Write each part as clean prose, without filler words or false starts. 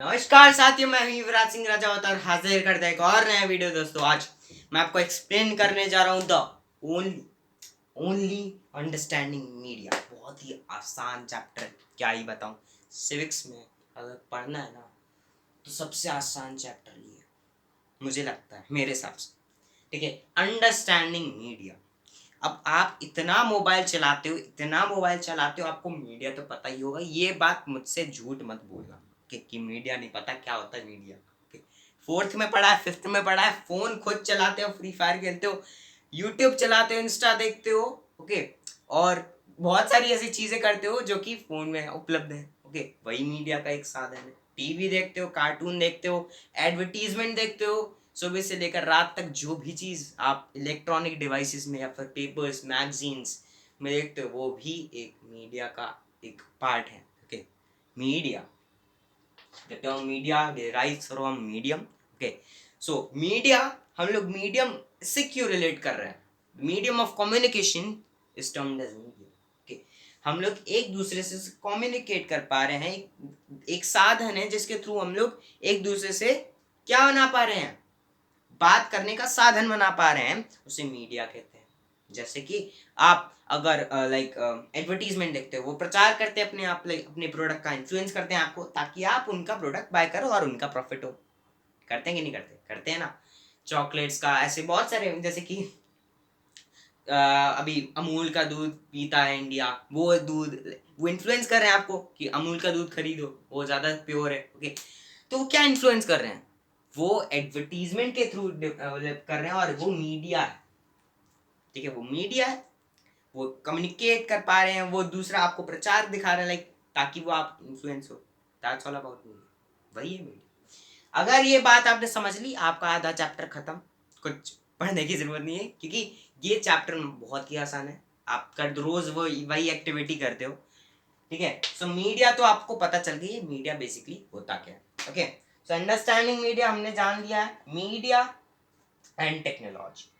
नमस्कार साथियों, मैं हूं युवराज सिंह राजावत और हाजिर करता है एक और नया वीडियो। दोस्तों, आज मैं आपको एक्सप्लेन करने जा रहा हूं the only only understanding media. बहुत ही आसान चैप्टर, क्या ही बताऊं। सिविक्स में अगर पढ़ना है ना, तो सबसे आसान चैप्टर ये है, मुझे लगता है, मेरे हिसाब से। ठीक है, अंडरस्टैंडिंग मीडिया। अब आप इतना मोबाइल चलाते हो, आपको मीडिया तो पता ही होगा। ये बात मुझसे झूठ मत बोलना कि मीडिया नहीं पता। क्या होता है मीडिया? फोर्थ में पढ़ा है, फिफ्थ में पढ़ा है, फोन खुद चलाते हो, फ्री फायर खेलते हो, यूट्यूब चलाते हो, इंस्टा देखते हो। ओके, और बहुत सारी ऐसी चीजें करते हो जो कि फोन में उपलब्ध है। ओके, वही मीडिया का एक साधन है। टीवी देखते हो, कार्टून देखते हो, एडवर्टीजमेंट देखते हो, सुबह से लेकर रात तक जो भी चीज आप इलेक्ट्रॉनिक डिवाइसेस में या फिर पेपर्स मैगजीन्स में देखते हो, वो भी एक मीडिया का एक पार्ट है। Okay, media, the term media derives from medium. Okay, so media, हम लोग मीडियम से क्यों रिलेट कर रहे हैं? Medium of communication is termed as media. Okay, हम लोग एक दूसरे से कम्युनिकेट कर पा रहे हैं। एक साधन है जिसके थ्रू हम लोग एक दूसरे से क्या बना पा रहे हैं, बात करने का साधन बना पा रहे हैं, उसे मीडिया कहते हैं। जैसे कि आप अगर लाइक एडवर्टीजमेंट देखते हो, वो प्रचार करते हैं अपने आप, लाइक अपने प्रोडक्ट का इन्फ्लुएंस करते हैं आपको, ताकि आप उनका प्रोडक्ट बाय करो और उनका प्रॉफिट हो। करते हैं कि नहीं करते? करते हैं ना। चॉकलेट्स का ऐसे बहुत सारे, जैसे कि अभी अमूल का दूध पीता है इंडिया, वो इन्फ्लुएंस कर रहे हैं आपको कि अमूल का दूध खरीदो, वो ज्यादा प्योर है। ओके, तो वो क्या इन्फ्लुएंस कर रहे हैं? वो एडवर्टीजमेंट के थ्रू कर रहे हैं, और वो मीडिया है। ठीक है, वो मीडिया है, वो कम्युनिकेट कर पा रहे हैं, वो दूसरा आपको प्रचार दिखा रहे हैं, लाइक ताकि वो आप इन्फ्लुएंस हो। दैट्स ऑल अबाउट मीडिया, वही है मीडिया। अगर ये बात आपने समझ ली, आपका आधा चैप्टर खत्म। कुछ पढ़ने की जरूरत नहीं है, क्योंकि ये चैप्टर बहुत ही आसान है। आप कर रोज वो वही एक्टिविटी करते हो। ठीक है, सो मीडिया तो आपको पता चल गई है, मीडिया बेसिकली होता क्या है। ओके, सो अंडरस्टैंडिंग मीडिया हमने जान लिया है। Media and technology,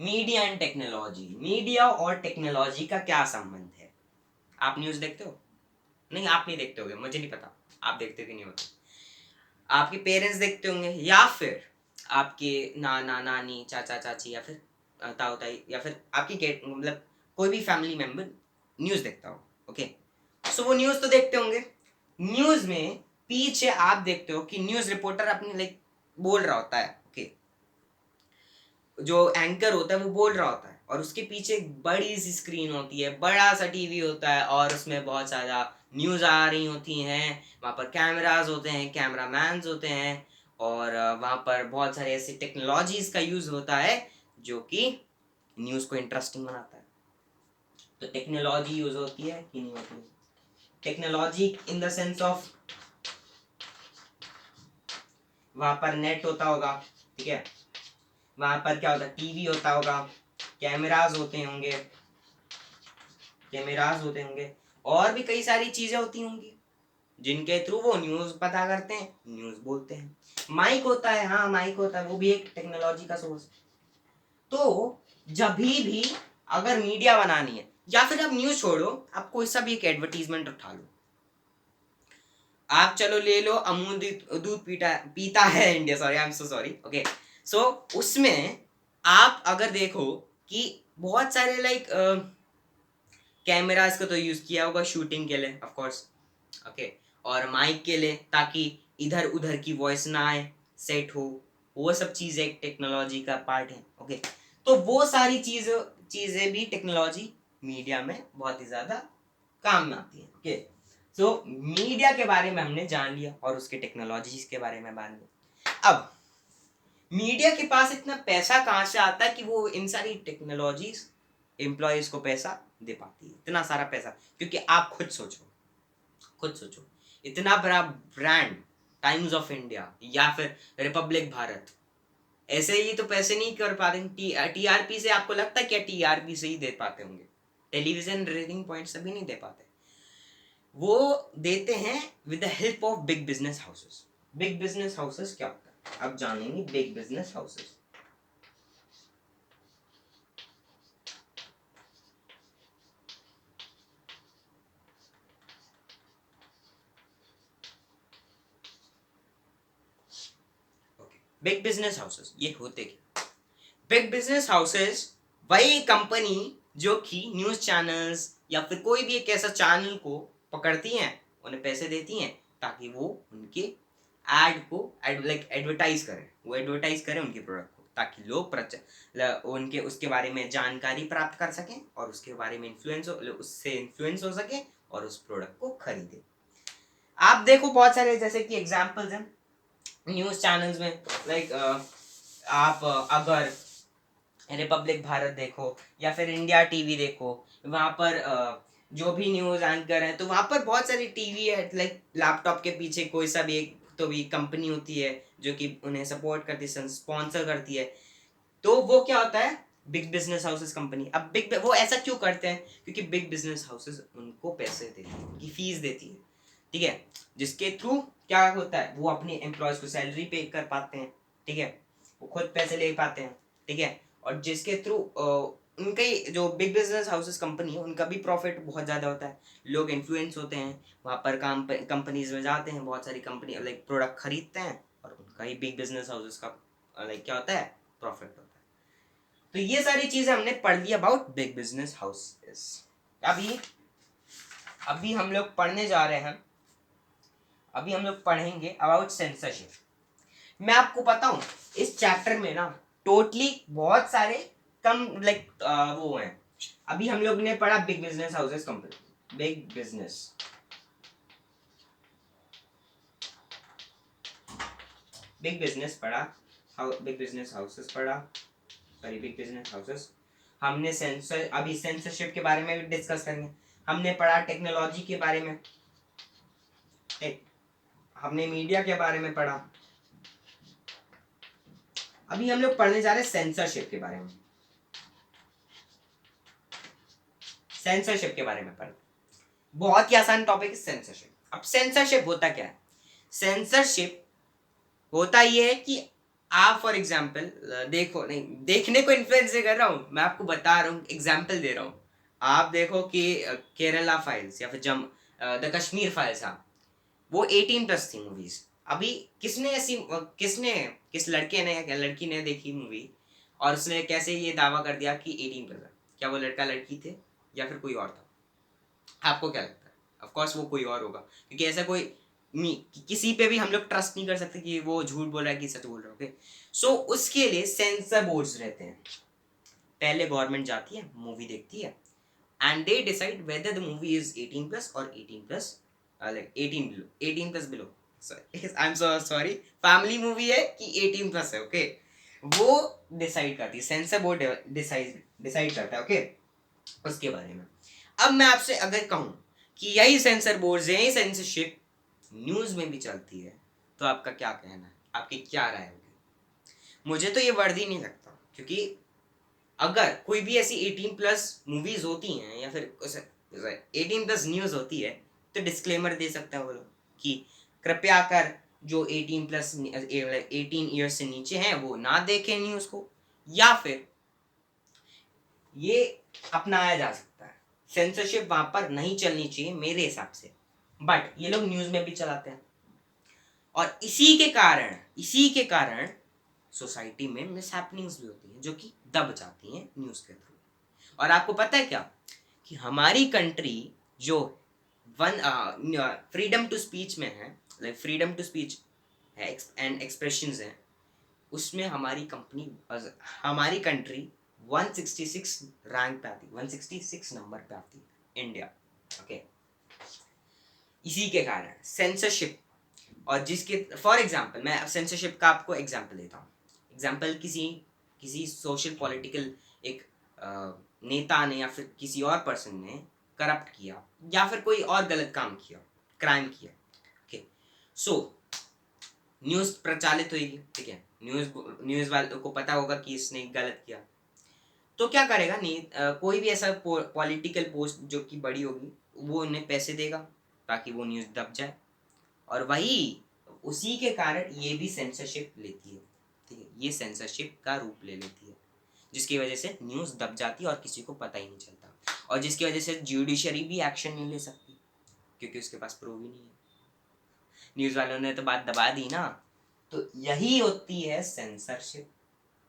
media and technology, media और टेक्नोलॉजी का क्या संबंध है? आप न्यूज देखते हो? नहीं, आप नहीं देखते होगे, मुझे नहीं पता आप देखते हो कि नहीं होते। आपके पेरेंट्स देखते होंगे, या फिर आपके नाना नानी, चाचा चाची, या फिर ताऊ ताई, या फिर आपकी मतलब कोई भी फैमिली मेंबर न्यूज देखता हो। ओके, सो वो न्यूज तो देखते होंगे। न्यूज में पीछे आप देखते हो कि न्यूज रिपोर्टर अपनी लाइक बोल रहा होता है। ओके, जो एंकर होता है वो बोल रहा होता है, और उसके पीछे एक बड़ी सी स्क्रीन होती है, बड़ा सा टीवी होता है, और उसमें बहुत सारा न्यूज़ आ रही होती हैं। वहाँ पर कैमराज होते हैं, कैमरामैन्स होते हैं, और वहाँ पर बहुत सारे ऐसी टेक्नोलॉजीज का यूज़ होता है जो कि न्यूज़ को इंटरेस्टिंग बनाता है। तो टेक्नोलॉजी यूज़ होती है कि नहीं होती? Technology in the sense of, वहाँ पर नेट होता होगा। ठीक है, वहाँ पर क्या होता है, टीवी होता होगा, कैमराज होते होंगे, कैमराज होते होंगे, और भी कई सारी चीजें होती होंगी जिनके थ्रू वो न्यूज पता करते हैं, न्यूज बोलते हैं। माइक होता है, हाँ माइक होता है, वो भी एक टेक्नोलॉजी का सोर्स है। तो जब भी अगर मीडिया बनानी है, या फिर आप न्यूज छोड़ो, आप कोई सा भी एक एडवर्टीजमेंट उठा लो, आप चलो ले लो अमूल दूध पीता पीता है India, sorry, I am so sorry. Okay, so उसमें आप अगर देखो कि बहुत सारे लाइक कैमरास का तो यूज किया होगा शूटिंग के लिए, ऑफ कोर्स। ओके, और माइक के लिए, ताकि इधर उधर की वॉइस ना आए, सेट हो, वो सब चीजें एक टेक्नोलॉजी का पार्ट है। ओके, तो वो सारी चीजें भी टेक्नोलॉजी मीडिया में बहुत ही ज्यादा काम में आती है। ओके, सो मीडिया के बारे में हमने जान लिया और उसके टेक्नोलॉजीज के बारे में जान लिया। अब मीडिया के पास इतना पैसा कहाँ से आता है कि वो इन सारी टेक्नोलॉजीज एम्प्लॉयज को पैसा दे पाती है, इतना सारा पैसा? क्योंकि आप खुद सोचो, इतना बड़ा ब्रांड, टाइम्स ऑफ इंडिया या फिर रिपब्लिक भारत, ऐसे ही तो पैसे नहीं कर पाते। टीआरपी से आपको लगता है क्या टीआरपी से ही दे पाते होंगे? टेलीविजन रेटिंग पॉइंट सभी नहीं दे पाते, वो देते हैं with the help of big business houses. Big business houses क्या होता है, अब जानेंगे big business houses. Big business houses ये होते क्या? बिग बिजनेस हाउसेस वही कंपनी जो कि न्यूज चैनल्स या फिर कोई भी एक ऐसा चैनल को पकड़ती हैं, उन्हें पैसे देती हैं ताकि वो उनके एड को एडवर्टाइज करें, वो एडवर्टाइज करें उनके प्रोडक्ट को, ताकि लोग उनके उसके बारे में जानकारी प्राप्त कर सकें और उसके बारे में उससे इन्फ्लुएंस हो सके और उस प्रोडक्ट को खरीदे। आप देखो बहुत सारे जैसे कि एग्जांपल्स हैं न्यूज चैनल्स में, लाइक आप अगर रिपब्लिक भारत देखो या फिर इंडिया टीवी देखो, वहाँ पर जो भी न्यूज एंकर हैं तो वहाँ पर बहुत सारी टीवी है, लाइक लैपटॉप के पीछे कोई सा भी एक तो भी कंपनी होती है जो कि उन्हें सपोर्ट करती है, स्पॉन्सर करती है। तो वो क्या होता है, बिग बिजनेस हाउसेस कंपनी। अब बिग वो ऐसा क्यों करते हैं, क्योंकि बिग बिजनेस हाउसेस उनको पैसे देती है, उनकी फीस देती है, ठीक है, जिसके थ्रू क्या होता है, वो अपने एम्प्लॉयज को सैलरी पे कर पाते हैं, ठीक है, वो खुद पैसे ले पाते हैं, ठीक है, और जिसके थ्रू उनके जो बिग बिजनेस हाउसेस कंपनी है उनका भी प्रॉफिट बहुत ज़्यादा होता है, लोग इन्फ्लुएंस होते हैं, वहाँ पर काम कंपनीज में जाते हैं, बहुत सारी कंपनी लाइक प्रोडक्ट खरीदते हैं और उनका ही बिग बिजनेस हाउसेस का लाइक क्या होता है, प्रॉफिट होता है। तो ये सारी चीजें हमने पढ़ ली अबाउट बिग बिजनेस हाउसेस। अभी अभी हम लोग पढ़ने जा रहे हैं, अभी हम लोग पढ़ेंगे अबाउट सेंसरशिप। मैं आपको बताऊं इस चैप्टर में ना टोटली बहुत सारे कम लाइक वो हैं। अभी हम लोग ने पढ़ा big business houses company, big business पढ़ा, बिग बिजनेस हाउसेस पढ़ा, सॉरी बिग बिजनेस हाउसेस। हमने सेंसर अभी सेंसरशिप के बारे में भी डिस्कस करेंगे। हमने पढ़ा टेक्नोलॉजी के बारे में, हमने मीडिया के बारे में पढ़ा। अभी हम लोग पढ़ने जा रहे हैं सेंसरशिप के बारे में, सेंसरशिप के बारे में पढ़, बहुत ही आसान टॉपिक है सेंसरशिप। अब सेंसरशिप होता क्या है, सेंसरशिप होता ये है कि आप फॉर एग्जाम्पल देखो, नहीं देखने को इन्फ्लुएंस नहीं कर रहा हूँ, मैं आपको बता रहा हूँ, एग्जाम्पल दे रहा हूँ। आप देखो कि केरला फाइल्स या फिर द कश्मीर फाइल्स, हाँ वो 18+ थी मूवीज। अभी किसने ऐसी किस लड़के ने या लड़की ने देखी मूवी और उसने कैसे ये दावा कर दिया कि 18+ है? क्या वो लड़का लड़की थे या फिर कोई और था? आपको क्या लगता है? ऑफ कोर्स वो कोई और होगा, क्योंकि ऐसा कोई किसी पे भी हम लोग ट्रस्ट नहीं कर सकते कि वो झूठ बोल रहा है कि सच बोल रहा है। ओके, सो उसके लिए सेंसर बोर्ड्स रहते हैं। पहले गवर्नमेंट जाती है, मूवी देखती है, and they decide whether the movie is 18+ or 18+, like 18+ below, sorry I'm so sorry, family movie है कि 18+ है, ओके, वो डिसाइड करती है, सेंसर बोर्ड डिसाइड करता है, ओके, उसके बारे में। अब मैं आपसे अगर कहूँ कि यही सेंसर बोर्ड, यही सेंसरशिप न्यूज में भी चलती है, तो आपका क्या कहना है, आपकी क्या राय होगी? मुझे तो ये वर्दी नहीं लगता, क्योंकि अगर कोई भी ऐसी 18+ मूवीज होती हैं या फिर 18+ न्यूज होती है, तो डिस्क्लेमर दे सकता है वो लोग कि कृपया कर जो 18 ईयर्स से नीचे हैं वो ना देखें न्यूज को, या फिर ये अपनाया जा सकता है। सेंसरशिप वहां पर नहीं चलनी चाहिए मेरे हिसाब से, बट ये लोग न्यूज में भी चलाते हैं, और इसी के कारण सोसाइटी में मिसहैपनिंग्स भी होती हैं जो कि दब जाती हैं न्यूज के थ्रू। और आपको पता है क्या कि हमारी कंट्री जो फ्रीडम टू स्पीच में है, लाइक फ्रीडम टू स्पीच है एंड एक्सप्रेशंस है, उसमें हमारी कंट्री 166 रैंक पे आती, 166 नंबर पे आती है इंडिया, ओके। इसी के कारण सेंसरशिप, और जिसके फॉर एग्जांपल मैं सेंसरशिप का आपको एग्जांपल देता हूँ। एग्जांपल किसी सोशल पॉलिटिकल एक नेता ने या फिर किसी और पर्सन ने करप्ट किया या फिर कोई और गलत काम किया, क्राइम किया, ओके, सो न्यूज़ प्रचालित होगी, ठीक है, न्यूज़ वालों को पता होगा कि इसने गलत किया, तो क्या करेगा, नहीं कोई भी ऐसा पॉलिटिकल पोस्ट जो कि बड़ी होगी वो उन्हें पैसे देगा ताकि वो न्यूज़ दब जाए, और वही उसी के कारण ये भी सेंसरशिप लेती है, ठीक है, ये सेंसरशिप का रूप ले लेती है, जिसकी वजह से न्यूज़ दब जाती है और किसी को पता ही नहीं चलता, और जिसकी वजह से जुडिशरी भी एक्शन नहीं ले सकती क्योंकि उसके पास प्रूफ ही नहीं है। न्यूज़ वालों ने तो बात दबा दी ना, तो यही होती है सेंसरशिप।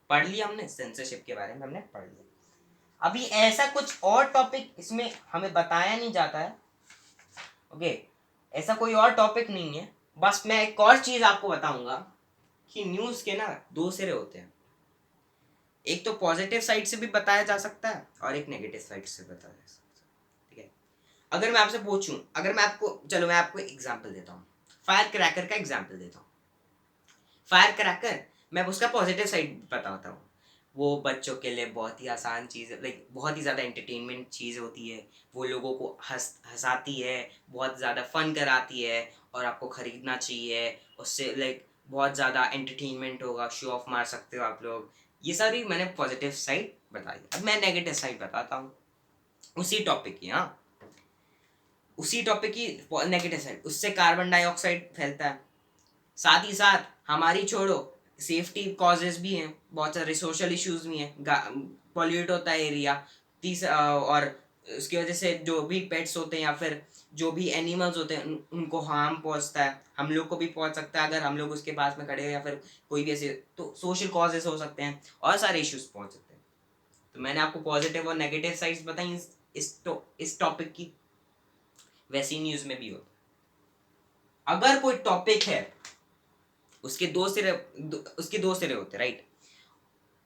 पढ़ लिया हमने, सेंसरशिप के बारे में हमने पढ़ लिया। अभी ऐसा कुछ और टॉपिक इसमें हमें बताया नहीं जाता है, ओके, ऐसा कोई और टॉपिक नहीं है। बस मैं एक और चीज आपको बताऊंगा कि न्यूज के ना दो सिरे होते हैं, एक तो पॉजिटिव साइड से भी बताया जा सकता है और एक नेगेटिव साइड से बताया जा सकता है, ठीक है। अगर मैं आपसे पूछूं, अगर मैं आपको, चलो मैं आपको एग्जांपल देता हूँ, फायर क्रैकर का एग्जांपल देता हूँ। फायर क्रैकर, मैं उसका पॉजिटिव साइड बताता हूँ। वो बच्चों के लिए बहुत ही आसान चीज़ है, लाइक बहुत ही ज़्यादा एंटरटेनमेंट चीज़ होती है। वो लोगों को हंसाती है, बहुत ज़्यादा फन कराती है और आपको ख़रीदना चाहिए उससे। लाइक बहुत ज़्यादा एंटरटेनमेंट होगा, शो ऑफ मार सकते हो आप लोग। ये सारी मैंने पॉजिटिव साइड बताई। अब मैं नेगेटिव साइड बताता हूँ उसी टॉपिक की। हाँ, उसी टॉपिक की नेगेटिव साइड, उससे कार्बन डाइऑक्साइड फैलता है, साथ ही साथ हमारी छोड़ो सेफ्टी कॉजेज भी हैं, बहुत सारे सोशल इश्यूज भी हैं, पॉल्यूट होता है एरिया। और उसकी वजह से जो भी पेट्स होते हैं या फिर जो भी एनिमल्स होते हैं उनको हार्म पहुंचता है, हम लोग को भी पहुंच सकता है अगर हम लोग उसके पास में खड़े हो, या फिर कोई भी ऐसे, तो सोशल कॉजेज हो सकते हैं और सारे इश्यूज पहुंच सकते हैं। तो मैंने आपको पॉजिटिव और नेगेटिव साइड्स बताई इस टॉपिक की। वैसी न्यूज में भी होता है, अगर कोई टॉपिक है उसके उसके दो सिरे होते, राइट।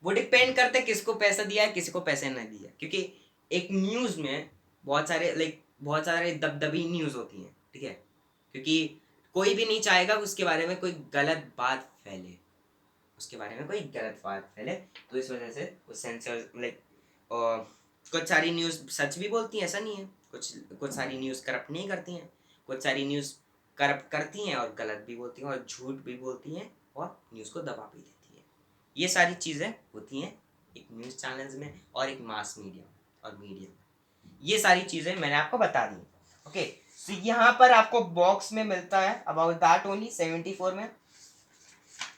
वो डिपेंड करते किसको पैसा दिया है, किसी को पैसे नहीं दिया, क्योंकि एक न्यूज में बहुत सारे दबदबी न्यूज होती हैं, ठीक है। क्योंकि कोई भी नहीं चाहेगा उसके बारे में कोई गलत बात फैले, तो इस वजह से वो सेंसर, कुछ सारी न्यूज सच भी बोलती हैं, ऐसा नहीं है। कुछ सारी न्यूज करप्ट नहीं करती हैं, कुछ सारी न्यूज करप्ट करती हैं और गलत भी बोलती हैं और झूठ भी बोलती हैं और न्यूज को दबा भी देती हैं। ये सारी चीजें होती हैं एक न्यूज चैनल्स में और एक मास मीडिया और मीडिया में। ये सारी चीजें मैंने आपको बता दी, ओके। सो यहाँ पर आपको बॉक्स में मिलता है अबाउट दैट ओनली 74 में,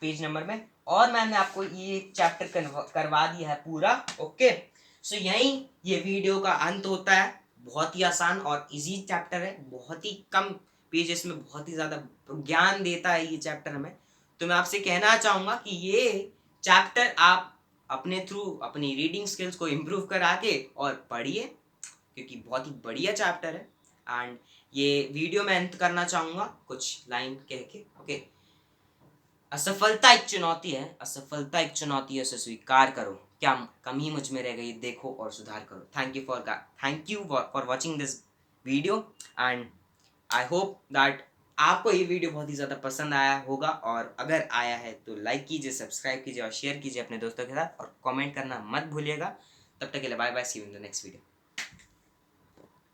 पेज नंबर में, और मैंने आपको ये चैप्टर करवा दिया है पूरा, ओके। सो यही ये वीडियो का अंत होता है। बहुत ही आसान और इजी चैप्टर है, बहुत ही कम पेजेस में बहुत ही ज़्यादा ज्ञान देता है ये चैप्टर हमें। तो मैं आपसे कहना चाहूँगा कि ये चैप्टर आप अपने थ्रू अपनी रीडिंग स्किल्स को इम्प्रूव करा के और पढ़िए, क्योंकि बहुत ही बढ़िया चैप्टर है। एंड ये वीडियो मैं अंत करना चाहूँगा कुछ लाइन कह के, ओके। असफलता एक चुनौती है, असफलता एक चुनौती है, उसे स्वीकार करो, क्या कमी मुझ में रह गई देखो और सुधार करो। Thank you for watching this video and I hope that आपको ये वीडियो बहुत ही ज़्यादा पसंद आया होगा, और अगर आया है तो लाइक कीजिए, सब्सक्राइब कीजिए और शेयर कीजिए अपने दोस्तों के साथ, और कमेंट करना मत भूलिएगा। तब तक के लिए bye bye, see you in the next video.